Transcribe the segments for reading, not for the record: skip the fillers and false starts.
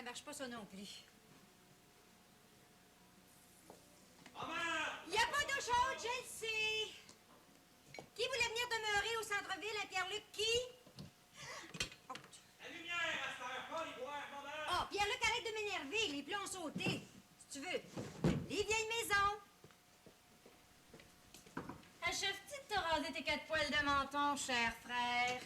marche pas, ça non plus. Maman! Il n'y a pas d'eau chaude, je le sais. Qui voulait venir demeurer au centre-ville à Pierre-Luc? Qui? Oh. La lumière à cette heure, pas les boire, maman! Oh, Pierre-Luc, arrête de m'énerver. Les plans ont sauté. Si tu veux. Les vieilles maisons. Achèves-tu de te raser tes 4 poils de menton, cher frère?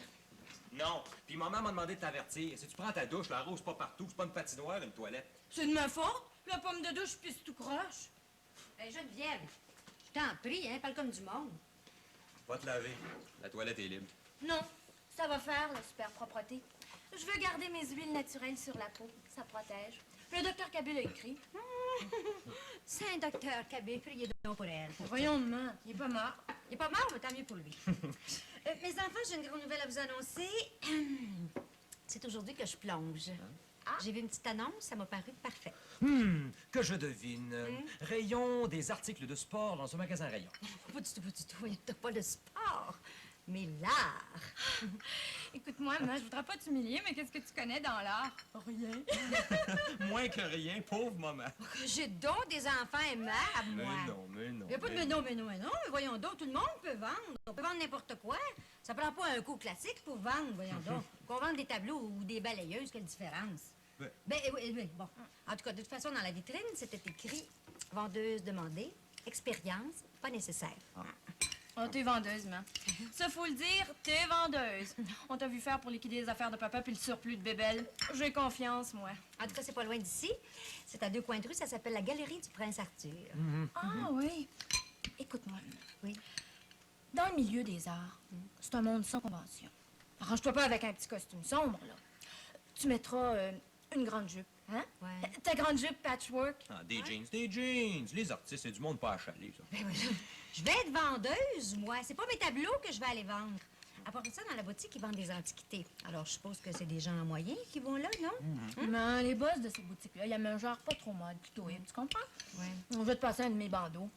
Non. Puis maman m'a demandé de t'avertir. Si tu prends ta douche, la rose pas partout. C'est pas une patinoire, une toilette. C'est de ma faute. La pomme de douche pisse tout croche. Hey, Geneviève, je t'en prie, hein, parle comme du monde. Va te laver. La toilette est libre. Non, ça va faire, la super propreté. Je veux garder mes huiles naturelles sur la peau. Ça protège. Le docteur Cabé l'a écrit. C'est un docteur Cabé, priez donc pour elle. Voyons, maman, il est pas mort. Il est pas mort, mais tant mieux pour lui. Mes enfants, j'ai une grande nouvelle à vous annoncer. C'est aujourd'hui que je plonge. J'ai vu une petite annonce, ça m'a paru parfait. Que je devine. Rayon des articles de sport dans un magasin rayon. Pas du tout, pas du tout. Il n'y a pas de sport, mais l'art. Écoute-moi, maman, je voudrais pas t'humilier, mais qu'est-ce que tu connais dans l'art? Rien. Moins que rien, pauvre maman. J'ai donc des enfants aimables, moi. Mais non. Il n'y a pas de mais non, mais non, mais non. Mais voyons donc, tout le monde peut vendre. On peut vendre n'importe quoi. Ça prend pas un coup classique pour vendre, voyons donc. Qu'on vende des tableaux ou des balayeuses, quelle différence? Oui, bon. En tout cas, de toute façon, dans la vitrine, c'était écrit « Vendeuse demandée, expérience pas nécessaire Oh, t'es vendeuse, maman. Ça, faut le dire, t'es vendeuse. On t'a vu faire pour liquider les affaires de papa puis le surplus de bébelle. J'ai confiance, moi. En tout cas, c'est pas loin d'ici. C'est à 2 coins de rue, ça s'appelle la Galerie du Prince Arthur. Ah oui. Écoute-moi. Oui. Dans le milieu des arts, c'est un monde sans convention. Arrange-toi pas avec un petit costume sombre, là. Tu mettras une grande jupe, hein? Ouais. Ta grande jupe patchwork. Ah, des jeans, des jeans. Les artistes, c'est du monde pas achalé, ça. Ben oui, je vais être vendeuse, moi. C'est pas mes tableaux que je vais aller vendre. À part de ça, dans la boutique, ils vendent des antiquités. Alors, je suppose que c'est des gens moyens qui vont là, non? Mais les boss de ces boutiques-là, il y a un genre pas trop mode, plutôt hip, tu comprends? Ouais. On va te passer un de mes bandeaux.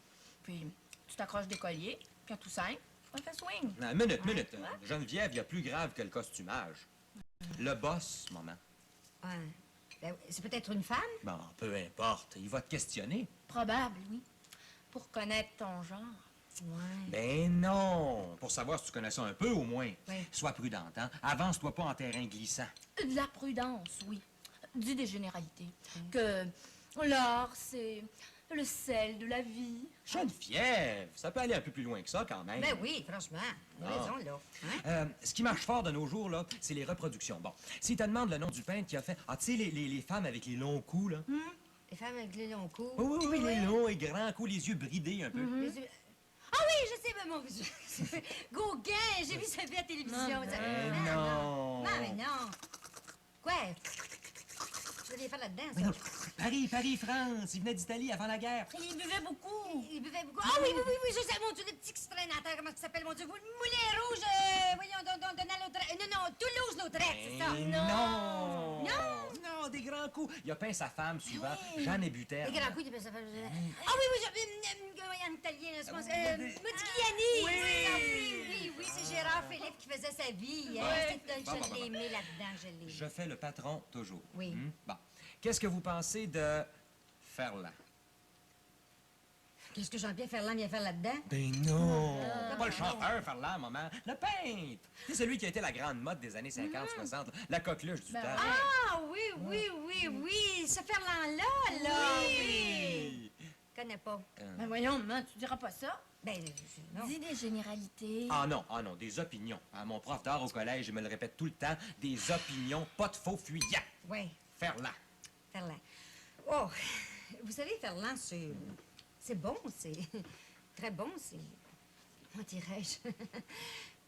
Puis, tu t'accroches des colliers, puis à tout simple, on fait swing. Ah, minute. Geneviève, il y a plus grave que le costumage. Le boss, maman. Ouais. Ben, c'est peut-être une femme? Bon, peu importe. Il va te questionner. Probable, oui. Pour connaître ton genre. Ouais. Ben non. Pour savoir si tu connais ça un peu, au moins. Oui. Sois prudente, hein. Avance-toi pas en terrain glissant. De la prudence, oui. Dis des généralités. Que l'art, c'est le sel de la vie. Geneviève, ça peut aller un peu plus loin que ça, quand même. Ben oui, franchement. T'as Ah. raison, là. Hein? Ce qui marche fort de nos jours, là, c'est les reproductions. Bon, si tu te demandes le nom du peintre qui a fait... Ah, tu sais, les femmes avec les longs coups, là. Les femmes avec les longs coups. Oui, les longs et grands coups, les yeux bridés un peu. Les yeux- Ah oui, je sais, mais mon Gauguin, j'ai vu ça fait à la télévision. Non, ça. mais non. Non, mais non. Quoi? Tu veux les faire là-dedans, ça? Mais non, Paris, France. Il venait d'Italie avant la guerre. Il buvait beaucoup. Il buvait beaucoup. Ah oui, je sais, mon Dieu, le petit qui se traîne à terre, comment ça s'appelle, mon Dieu? Moulin Rouge, voyons, Donald-Lautrec. Non, Toulouse-Lautrec, c'est ça. Non. Non. Non, des grands coups. Il a peint sa femme souvent, Jeanne et Buter. Les grands coups, il appelle ça. Ah oui, en italien, je pense. Modigliani. Oui, c'est Gérard Philippe qui faisait sa vie. Hein? Je l'ai aimé là-dedans, je l'ai. Je fais le patron toujours. Oui. Bon. Qu'est-ce que vous pensez de Ferland? Qu'est-ce que Jean-Pierre Ferland vient faire là-dedans? Ben non! Pas le chanteur, Ferland, maman. Le peintre! C'est celui qui a été la grande mode des années 50-60. La coqueluche du temps. Ah, oui. Ce Ferland-là, là. Oui. Je connais pas. Ben voyons, maman, tu diras pas ça. Ben, non. Dis des généralités. Ah non, des opinions. Ah, mon prof d'art au collège, il me le répète tout le temps, des opinions, pas de faux fuyants. Oui, Ferland. Ferland. Oh, vous savez, Ferland, c'est bon, c'est très bon, c'est... Comment dirais-je?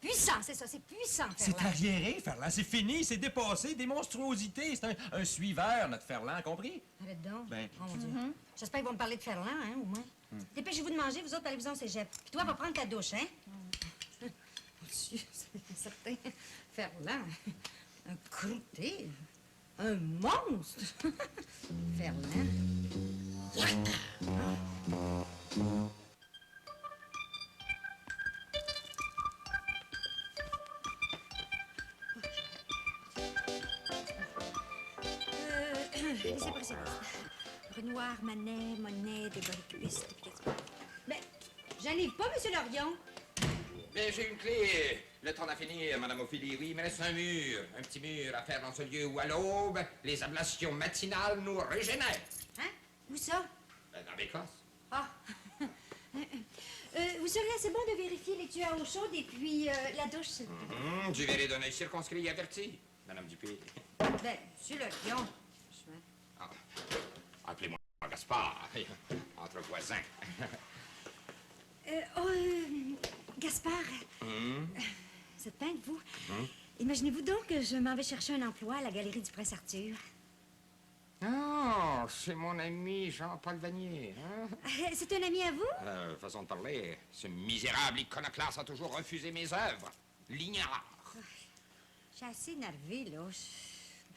Puissant, c'est ça, c'est puissant, C'est Ferland. arriéré, Ferland. C'est fini, c'est dépassé, des monstruosités. C'est un suiveur, notre Ferland, compris? Arrête donc. Ben. Oh, mon Dieu. J'espère qu'ils vont me parler de Ferland, hein, au moins. Dépêchez-vous de manger, vous autres, allez-vous au cégep. Puis toi, va prendre ta douche, hein? Mon Dieu, c'est certain. Ferland, un croûté, un monstre. Ferland. laissez passer. Renoir, Manet, Monet, Déborah Cubiste, Picasso. Mais, j'arrive pas, Monsieur Lorion. Mais j'ai une clé. Le temps d'en finir, Madame Ophélie, oui, mais reste un petit mur à faire dans ce lieu où, à l'aube, les ablations matinales nous régénèrent. Hein? Où ça? Dans l'Écosse. Ah. Vous seriez assez bon de vérifier les tuyaux à eau chaude et puis la douche, s'il vous plaît. Du verré d'un œil circonscrit et averti, Madame Dupé. Ben, Monsieur Lorion. Ah. Appelez-moi Gaspard, entre voisins. Gaspard, vous êtes peintre, vous? Imaginez-vous donc que je m'en vais chercher un emploi à la Galerie du Prince-Arthur. Oh, c'est mon ami Jean-Paul Vanier. Hein? C'est un ami à vous? Façon de parler, ce misérable iconoclaste a toujours refusé mes œuvres. L'ignare. Je suis assez énervée, là.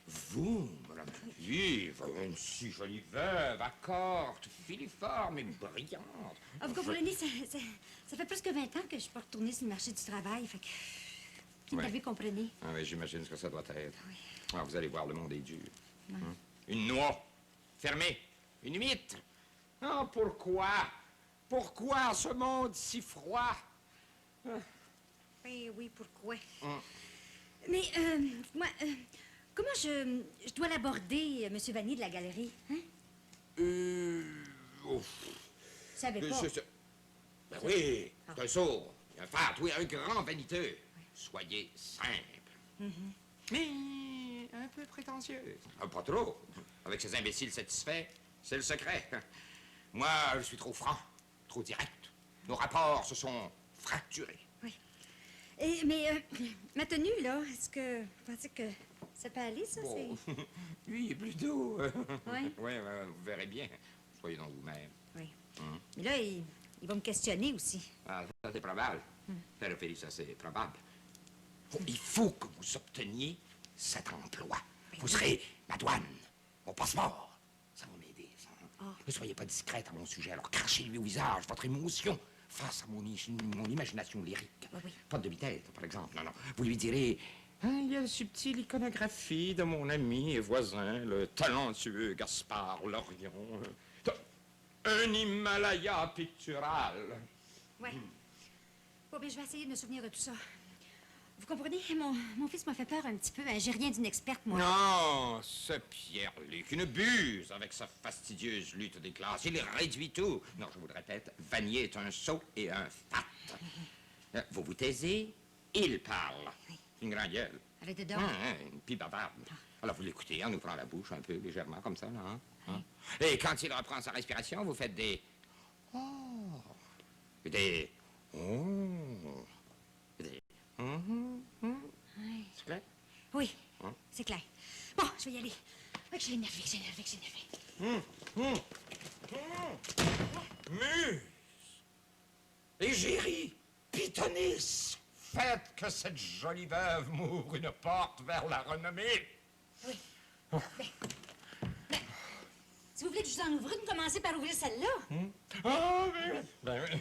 Vous, Madame Vive, une si jolie veuve, accorte, filiforme et brillante. Ah, vous comprenez, ça fait plus que 20 ans que je suis pas retournée sur le marché du travail, fait que... Vous Ouais. m'avez comprenez. Ah oui, j'imagine ce que ça doit être. Oui. Ah, vous allez voir, le monde est dur. Une noix, fermée, une huître. Ah, pourquoi? Pourquoi ce monde si froid? Oui, pourquoi? Mais, moi, comment je dois l'aborder, Monsieur Vanier de la galerie, hein? Oh, Vous savez pas. Ben oui, un sourd, un fat, oui, un grand vaniteux. Soyez simple. Mais un peu prétentieux. Pas trop. Avec ces imbéciles satisfaits, c'est le secret. Moi, je suis trop franc, trop direct. Nos rapports se sont fracturés. Oui. Mais, ma tenue, là, est-ce que vous pensez que ça peut aller, ça? Bon, lui, il est plus doux. Oui? Oui, vous verrez bien. Soyez donc vous-même. Oui. Mais là, il va me questionner aussi. Ah, ça, c'est probable. Père Ophélie, ça, c'est probable. Il faut que vous obteniez cet emploi. Vous serez ma douane, mon passeport. Ça va m'aider, ça. Ne soyez pas discrète à mon sujet, alors crachez-lui au visage votre émotion face à mon imagination lyrique. Oui. Pas de demi-tête, par exemple. Non. Vous lui direz... il y a la subtile iconographie de mon ami et voisin, le talentueux Gaspard Lorion. Un Himalaya pictural. Oui. Bon, bien, je vais essayer de me souvenir de tout ça. Vous comprenez, mon fils m'a fait peur un petit peu. Hein. J'ai rien d'une experte, moi. Non, ce Pierre-Luc, une buse avec sa fastidieuse lutte des classes. Il réduit tout. Non, je vous le répète, Vanier est un sot et un fat. Vous vous taisez, il parle. Une grande gueule. Avec dedans. Une pie bavarde. Alors vous l'écoutez en ouvrant la bouche un peu légèrement comme ça, là. Hein? Et quand il reprend sa respiration, vous faites des... Oh. Des... Oh. Des... Oui. C'est clair? Oui, c'est clair. Bon, je vais y aller. Oui, j'ai énervé. Muse, égérie, pythonisse, faites que cette jolie veuve m'ouvre une porte vers la renommée. Oui. Mais, si vous voulez que je vous en ouvre une, commencez par ouvrir celle-là. Ah, ben oui.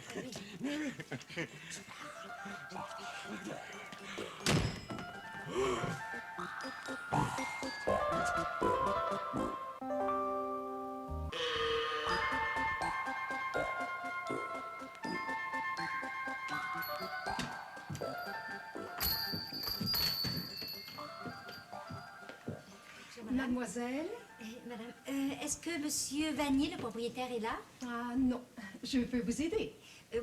Mademoiselle? Madame, est-ce que Monsieur Vanier, le propriétaire, est là? Ah non, je peux vous aider.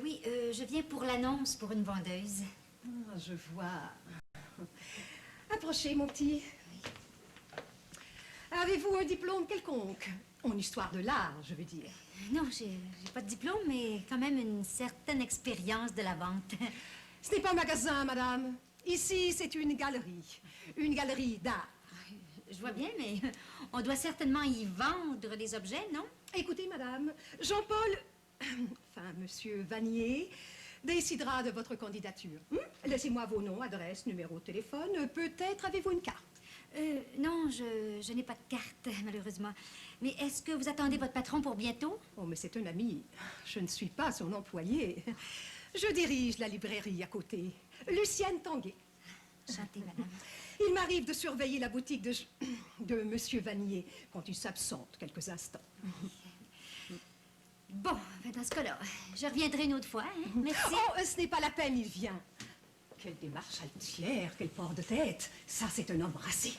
Oui, je viens pour l'annonce pour une vendeuse. Ah, je vois. Approchez, mon petit. Avez-vous un diplôme quelconque? En histoire de l'art, je veux dire. Non, j'ai pas de diplôme, mais quand même une certaine expérience de la vente. Ce n'est pas un magasin, madame. Ici, c'est une galerie. Une galerie d'art. Je vois bien, mais on doit certainement y vendre des objets, non? Écoutez, madame, Jean-Paul, enfin, monsieur Vanier, décidera de votre candidature. Laissez-moi vos noms, adresses, numéro de téléphone. Peut-être avez-vous une carte? Non, je n'ai pas de carte, malheureusement. Mais est-ce que vous attendez votre patron pour bientôt? Oh, mais c'est un ami. Je ne suis pas son employé. Je dirige la librairie à côté. Lucienne Tanguay. Enchantée, madame. Il m'arrive de surveiller la boutique de Monsieur Vanier quand il s'absente quelques instants. Bon, ben dans ce cas-là, je reviendrai une autre fois. Hein? Merci. Oh, ce n'est pas la peine, il vient. Quelle démarche altière, quel port de tête. Ça, c'est un homme racé.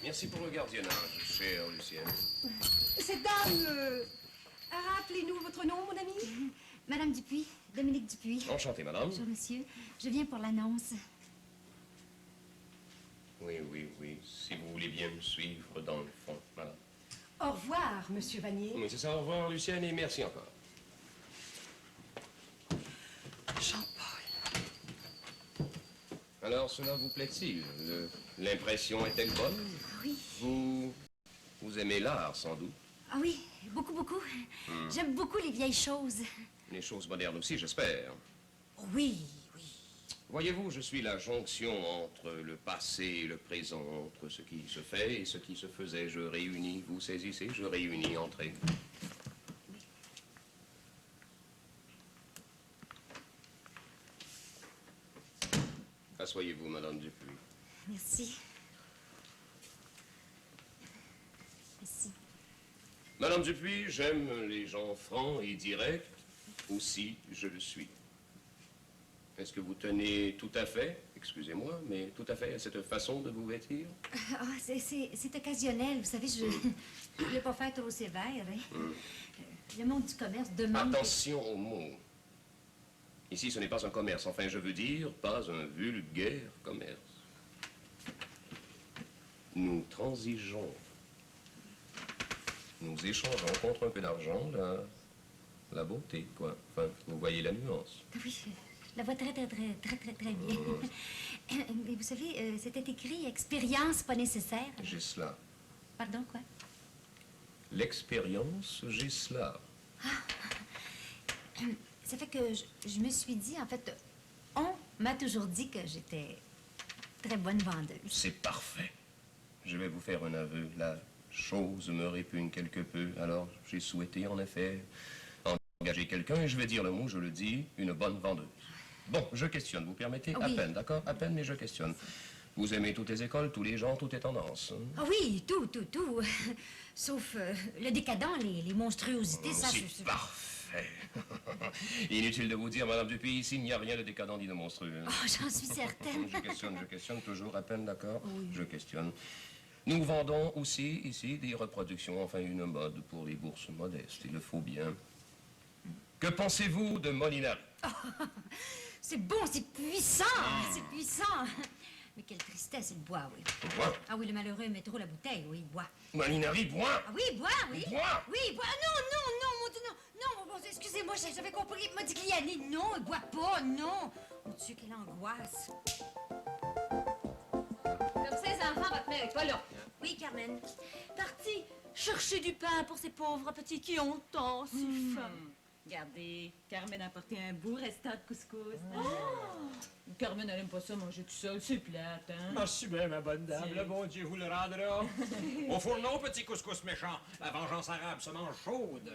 Merci pour le gardiennage, chère Lucienne. Cette dame, rappelez-nous votre nom, mon ami? Madame Dupuis, Dominique Dupuis. Enchanté, madame. Bonjour, monsieur. Je viens pour l'annonce. Oui, oui, oui. Si vous voulez bien me suivre dans le fond, voilà. Au revoir, Monsieur Vanier. Oui, c'est ça. Au revoir, Lucienne, et merci encore. Jean-Paul. Alors, cela vous plaît-il? L'impression est-elle bonne? Oui. Vous aimez l'art, sans doute? Ah oui, beaucoup, beaucoup. J'aime beaucoup les vieilles choses. Les choses modernes aussi, j'espère. Oui, oui. Voyez-vous, je suis la jonction entre le passé et le présent, entre ce qui se fait et ce qui se faisait. Je réunis, vous saisissez, je réunis entre eux. Asseyez-vous, Madame Dupuis. Merci. Merci. Madame Dupuis, j'aime les gens francs et directs. Aussi, je le suis. Est-ce que vous tenez tout à fait, excusez-moi, mais tout à fait à cette façon de vous vêtir? Ah, c'est occasionnel. Vous savez, je ne voulais pas faire trop sévère. Hein? Le monde du commerce demande... Attention aux mots. Ici, ce n'est pas un commerce. Enfin, je veux dire, pas un vulgaire commerce. Nous transigeons. Nous échangeons contre un peu d'argent la beauté, quoi. Enfin, vous voyez la nuance. Oui, je la vois très bien. Mais vous savez, c'était écrit « Expérience pas nécessaire ». J'ai cela. Pardon, quoi? L'expérience, j'ai cela. Ça fait que je me suis dit, en fait, on m'a toujours dit que j'étais très bonne vendeuse. C'est parfait. Je vais vous faire un aveu. La chose me répugne quelque peu. Alors, j'ai souhaité, en effet, engager quelqu'un, et je vais dire le mot, je le dis, une bonne vendeuse. Bon, je questionne, vous permettez? Oui. À peine, d'accord? À peine, mais je questionne. Vous aimez toutes les écoles, tous les genres, toutes les tendances. Hein? Ah oui, tout. Sauf le décadent, les monstruosités, ça, C'est parfait. Inutile de vous dire, Madame Dupuis, ici, il n'y a rien de décadent ni de monstrueux. Oh, j'en suis certaine. Je questionne toujours, à peine, d'accord? Oui. Je questionne. Nous vendons aussi, ici, des reproductions, enfin, une mode pour les bourses modestes, il le faut bien. Que pensez-vous de Molinari? Oh, c'est bon, c'est puissant, c'est puissant. Mais quelle tristesse, il boit, oui. Il boit? Ah oui, le malheureux met trop la bouteille, oui, il boit. Molinari boit? Ah oui, il boit, oui. Il boit? Oui, il boit. Non, mon Dieu, non, bon, excusez-moi, j'avais compris. Il m'a dit qu'il y allait. Non, il boit pas, non. Mon Dieu, quelle angoisse. Comme ça, les enfants vont te mettre avec toi, là. Oui, Carmen. Parti chercher du pain pour ces pauvres petits qui ont tant si faim. Regardez, Carmen a apporté un beau restant de couscous. Carmen, elle aime pas ça manger tout seul, c'est plate, hein? Merci bien, ma bonne dame. Si. Le bon Dieu vous le rendra. Au fourneau, petit couscous méchant. La vengeance arabe se mange chaude.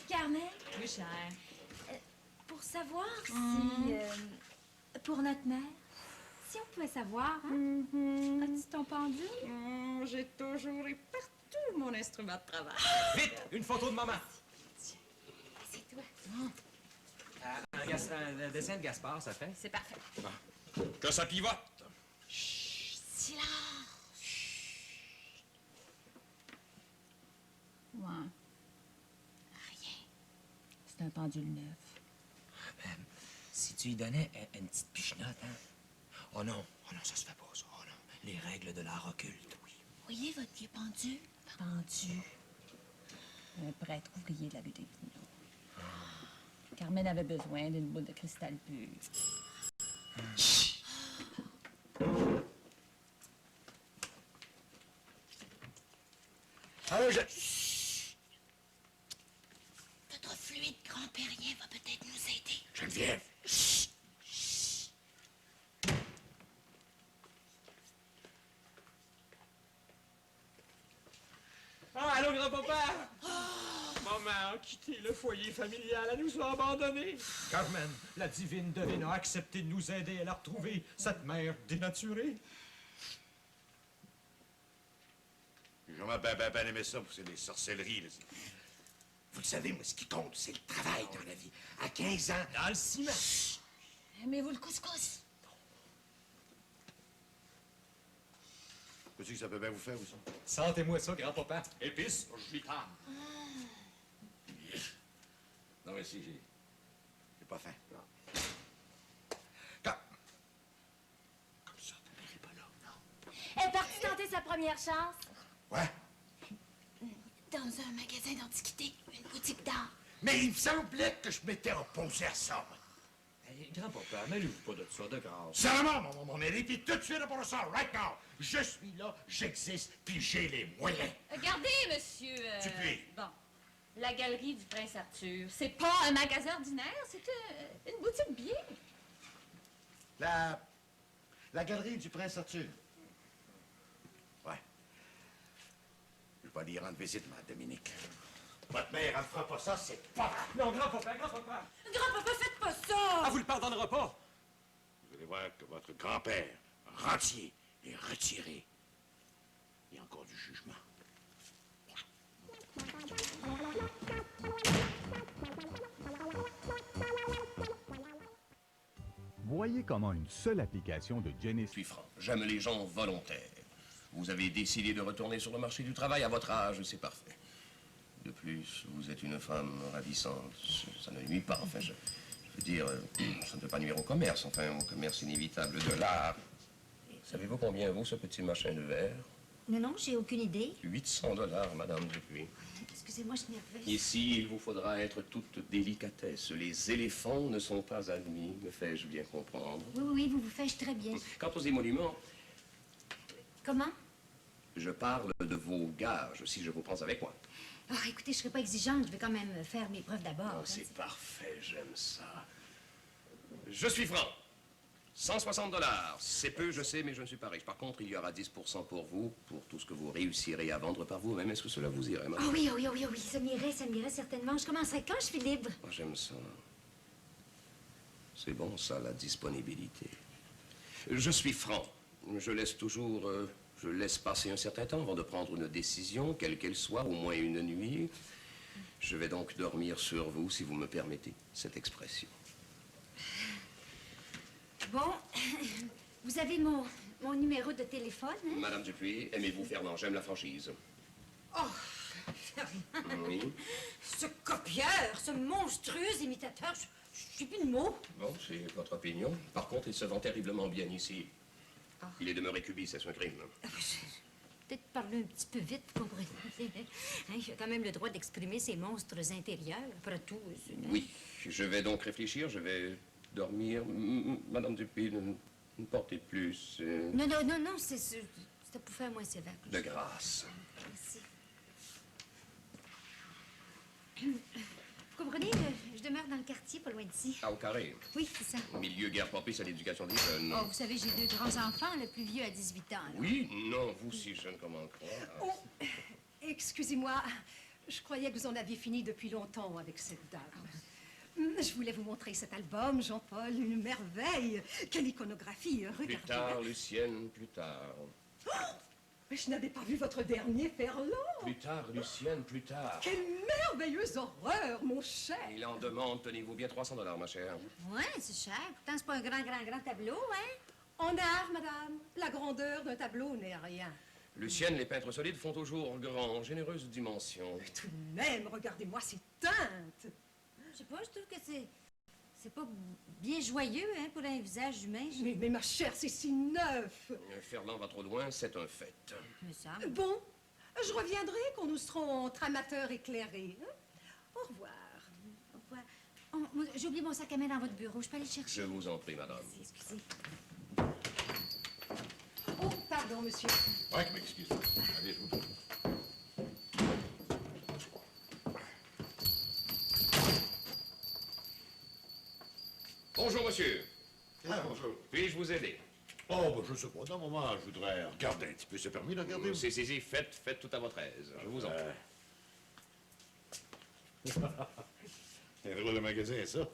Carmen, Oui, cher. pour savoir si... pour notre mère, si on pouvait savoir, hein? As-tu ton pendule? J'ai toujours et partout mon instrument de travail. Vite, une photo de maman. C'est toi. Un dessin de Gaspard, ça fait? C'est parfait. Que ça pivote. Silence! Ouais. Rien. C'est un pendule neuf. Si tu y donnais une petite pichenote, hein? Oh non, ça se fait pas, ça. Oh non, les règles de l'art occulte, oui. Voyez votre vieux pendule? Pendu. Un prêtre ouvrier de la rue des Pruneaux. Carmen avait besoin d'une boule de cristal pur. Alors, Votre fluide grand-périen va peut-être nous aider. Geneviève. Ah, allô, grand-papa? Maman a quitté le foyer familial, elle nous a abandonnés. Carmen, la divine devine, a accepté de nous aider à la retrouver, cette mère dénaturée. J'ai jamais ben aimé ça, c'est des sorcelleries, là. Vous le savez, moi, ce qui compte, c'est le travail dans la vie. À 15 ans... Dans le ciment. Aimez-vous le couscous? Peux-tu que ça peut bien vous faire aussi? Sentez-moi ça, grand-papa. Épice, je lui parle. Non, mais si, j'ai pas faim. Non. Comme ça, ta mère est pas là, non? Elle est partie tenter sa première chance. Ouais? Dans un magasin d'antiquités, une boutique d'art. Mais il me semblait que je m'étais opposé à ça. Hey, grand-papa, mêlez-vous pas de ça, de grâce. Seulement, mon mérite, puis tout de suite pour ça, right now. Je suis là, j'existe, puis j'ai les moyens. Regardez, monsieur... Dupuis. Bon, la galerie du Prince Arthur. C'est pas un magasin ordinaire, c'est une boutique bien. La galerie du Prince Arthur. Ouais. Je vais pas lui rendre visite, ma Dominique. Votre mère, elle ne fera pas ça, c'est pas grave. Non, grand-papa, grand-papa. Grand-papa, faites pas ça! Ah, vous le pardonnerez pas. Vous allez voir que votre grand-père, rentier, est retiré. Il y a encore du jugement. Voyez comment une seule application de Genesis... Je suis franc. J'aime les gens volontaires. Vous avez décidé de retourner sur le marché du travail à votre âge, c'est parfait. De plus, vous êtes une femme ravissante. Ça ne nuit pas, enfin, je veux dire, ça ne peut pas nuire au commerce, enfin, au commerce inévitable de l'art. Savez-vous combien vaut ce petit machin de verre? Non, j'ai aucune idée. 800 $, Madame Dupuis. Excusez-moi, je suis nerveuse. Ici, il vous faudra être toute délicatesse. Les éléphants ne sont pas admis, me fais-je bien comprendre? Oui, vous vous faites très bien. Quant aux émoluments, Comment? je parle de vos gages, si je vous prends avec moi. Oh, écoutez, je serai pas exigeante. Je vais quand même faire mes preuves d'abord. Oh, c'est parfait, j'aime ça. Je suis franc. 160 $. C'est peu, je sais, mais je ne suis pas riche. Par contre, il y aura 10% pour vous, pour tout ce que vous réussirez à vendre par vous-même. Est-ce que cela vous irait, madame? Ah oui, ça m'irait certainement. Je commencerai quand je suis libre. Oh, j'aime ça. C'est bon, ça, la disponibilité. Je suis franc. Je laisse passer un certain temps avant de prendre une décision, quelle qu'elle soit, au moins une nuit. Je vais donc dormir sur vous, si vous me permettez cette expression. Bon, vous avez mon numéro de téléphone, hein? Madame Dupuis, aimez-vous Fernand? J'aime la franchise. Oh, Fernand! Oui. Ce copieur, ce monstrueux imitateur, je suis plus de mots. Bon, c'est votre opinion. Par contre, il se vend terriblement bien ici. Il est demeuré cubiste, c'est un crime. Peut-être parler un petit peu vite, vous comprenez? Hein, j'ai quand même le droit d'exprimer ces monstres intérieurs, après tout. Oui, je vais donc réfléchir, je vais dormir. Madame Dupuis, ne portez plus... Non, c'était pour faire moins sévère. De grâce. Merci. Vous comprenez, je demeure dans le quartier, pas loin d'ici. Ah, au carré. Oui, c'est ça. Au milieu guère propice à l'éducation des jeunes. Oh, vous savez, j'ai 2 grands-enfants, le plus vieux a 18 ans. Là. Oui, non, vous si jeune, comment croire? Oh, excusez-moi, je croyais que vous en aviez fini depuis longtemps avec cette dame. Je voulais vous montrer cet album, Jean-Paul, une merveille. Quelle iconographie, regardez. Plus tard, Lucienne, plus tard. Oh, mais je n'avais pas vu votre dernier Ferland. Plus tard, Lucienne, plus tard. Quelle merveilleuse horreur, mon cher. Il en demande, tenez-vous bien, 300 $, ma chère. Ouais, c'est cher. Pourtant, c'est pas un grand tableau, hein? En art, madame, la grandeur d'un tableau n'est rien. Lucienne, les peintres solides font toujours grand, généreuse dimension. Tout de même, regardez-moi ces teintes. Je sais pas, je trouve que c'est pas bien joyeux, hein, pour un visage humain. Mais ma chère, c'est si neuf. Ferland va trop loin, c'est un fait. Me semble. Bon, je reviendrai quand nous serons entre amateurs éclairés. Hein? Au revoir. Au revoir. J'ai oublié mon sac à main dans votre bureau. Je peux aller le chercher? Je vous en prie, madame. Excusez. Oh, pardon, monsieur. Ouais, mais excusez-moi. Allez, je vous prie. Bonjour, monsieur. Ah, bonjour. Puis-je vous aider? Oh, ben, je sais pas. D'un moment, je voudrais regarder un petit peu. C'est permis de regarder? Si, faites tout à votre aise. Je vous en prie. C'est un drôle de magasin, ça.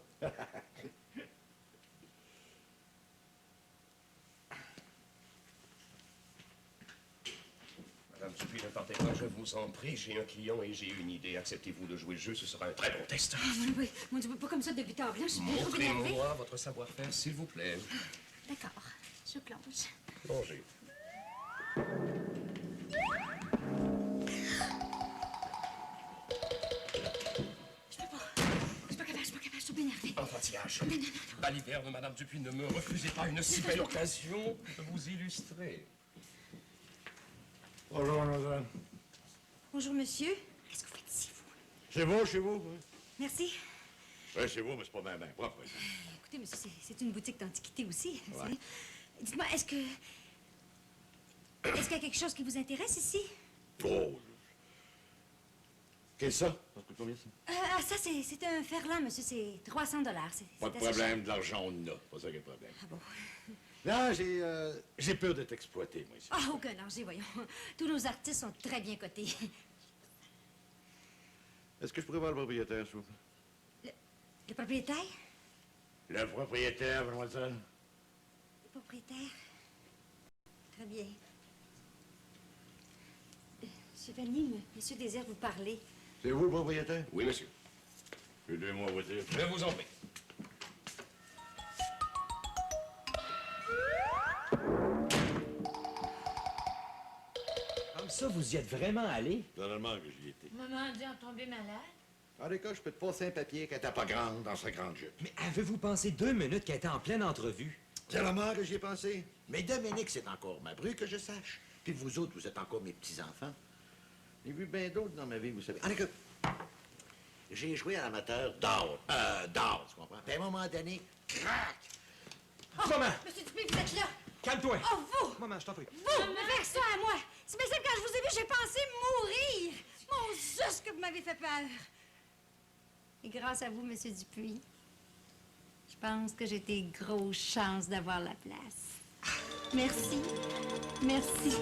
Madame Dupuis, ne partez pas, je vous en prie. J'ai un client et j'ai une idée. Acceptez-vous de jouer le jeu? Ce sera un très bon test. Ah, oui, mon Dieu, pas comme ça depuis tard. Là, je suis bien trop énervée. Montrez-moi votre savoir-faire, s'il vous plaît. D'accord, je plonge. Plongez. Je suis pas capable, je suis bien énervée. Enfantillage. Baliverne, Madame Dupuis, ne me refusez pas une si belle occasion de vous illustrer. Bonjour, mademoiselle. Bonjour, monsieur. Qu'est-ce que vous faites ici, vous? Chez vous? Oui, Merci. chez vous, mais c'est pas bien propre. Écoutez, monsieur, c'est une boutique d'antiquité aussi. vous Ouais. savez. Dites-moi, est-ce qu'il y a quelque chose qui vous intéresse ici? Oh! Qu'est-ce que ça? Ça coûte combien, ça? Ça, c'est un fer-lent, monsieur. C'est 300 $. Pas de assez problème, cher. de l'argent, on en a. Pas ça qui est le problème. Ah bon? Non, j'ai peur d'être exploité, moi, ici. Ah, aucun danger, voyons. Tous nos artistes sont très bien cotés. Est-ce que je pourrais voir le propriétaire, s'il vous plaît? Le propriétaire? Le propriétaire, mademoiselle? Le propriétaire? Très bien. Monsieur Vanier, monsieur désire vous parler. C'est vous le propriétaire? Oui, monsieur. Aidez-moi à vous dire. Je vous en prie. Comme ça, vous y êtes vraiment allé? Normalement que j'y étais. Maman a dû en tomber malade. En tout cas, je peux te passer un papier qu'elle n'était pas grande dans sa grande jupe. Mais avez-vous pensé 2 minutes qu'elle était en pleine entrevue? C'est la mort que j'y ai pensé. Mais Dominique, c'est encore ma bru que je sache. Puis vous autres, vous êtes encore mes petits-enfants. J'ai vu bien d'autres dans ma vie, vous savez. En tout cas, j'ai joué à l'amateur d'or, tu comprends? Puis à un moment donné, crac! Maman! Monsieur Dupé, vous êtes là! Calme-toi! Oh, vous! Maman, je t'en prie. Vous! Me faire ça à moi! C'est bien simple, quand je vous ai vu, j'ai pensé mourir! Mon juste que vous m'avez fait peur! Et grâce à vous, Monsieur Dupuis, je pense que j'ai des grosses chances d'avoir la place. Merci. Merci.